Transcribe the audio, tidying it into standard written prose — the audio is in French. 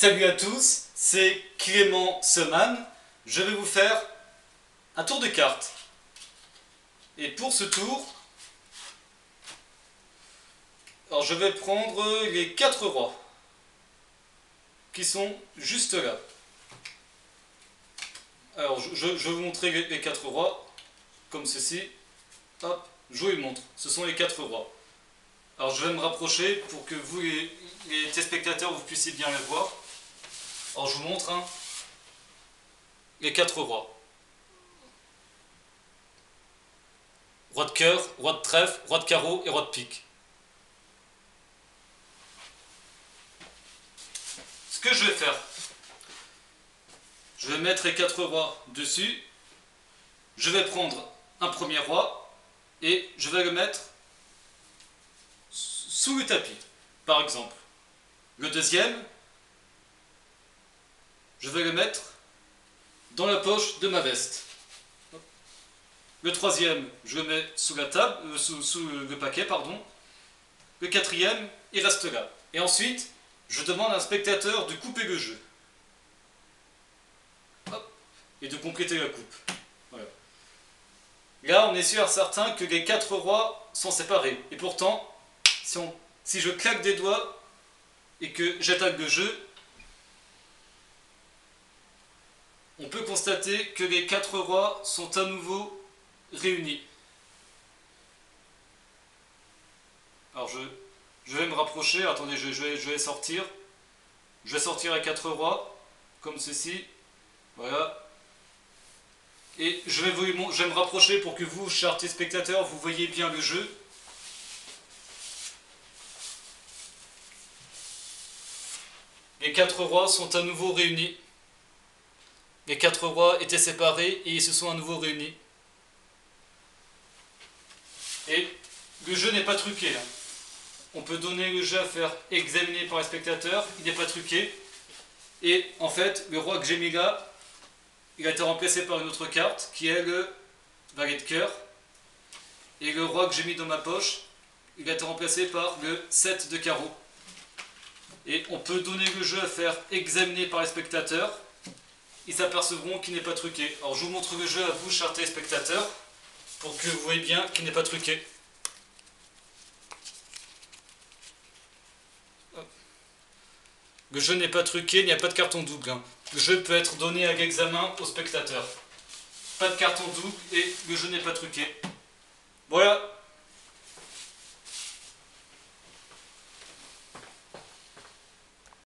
Salut à tous, c'est Clément Seman. Je vais vous faire un tour de cartes. Et pour ce tour, alors je vais prendre les 4 rois qui sont juste là. Alors je vais vous montrer les 4 rois comme ceci. Hop, je vous les montre. Ce sont les 4 rois. Alors je vais me rapprocher pour que vous, les téléspectateurs, vous puissiez bien les voir. Alors je vous montre les 4 rois. Roi de cœur, roi de trèfle, roi de carreau et roi de pique. Ce que je vais faire, je vais mettre les 4 rois dessus. Je vais prendre un premier roi et je vais le mettre sous le tapis, par exemple. Le deuxième, je vais le mettre dans la poche de ma veste. Le troisième, je le mets sous la table, sous le paquet, pardon. Le quatrième, il reste là. Et ensuite, je demande à un spectateur de couper le jeu. Hop, et de compléter la coupe. Voilà. Là, on est sûr certain que les 4 rois sont séparés. Et pourtant, si je claque des doigts et que j'attaque le jeu, on peut constater que les 4 rois sont à nouveau réunis. Alors je vais me rapprocher, attendez, je vais sortir. Je vais sortir les 4 rois, comme ceci. Voilà. Et je vais me rapprocher pour que vous, chers téléspectateurs, vous voyez bien le jeu. Les 4 rois sont à nouveau réunis. Les 4 rois étaient séparés et ils se sont à nouveau réunis. Et le jeu n'est pas truqué. On peut donner le jeu à faire examiner par les spectateurs, il n'est pas truqué. Et en fait, le roi que j'ai mis là, il a été remplacé par une autre carte qui est le valet de cœur. Et le roi que j'ai mis dans ma poche, il a été remplacé par le 7 de carreau. Et on peut donner le jeu à faire examiner par les spectateurs. Ils s'apercevront qu'il n'est pas truqué. Alors je vous montre le jeu à vous, chers téléspectateurs, pour que vous voyez bien qu'il n'est pas truqué. Le jeu n'est pas truqué, il n'y a pas de carton double. Le jeu peut être donné à l'examen aux spectateurs. Pas de carton double et le jeu n'est pas truqué. Voilà.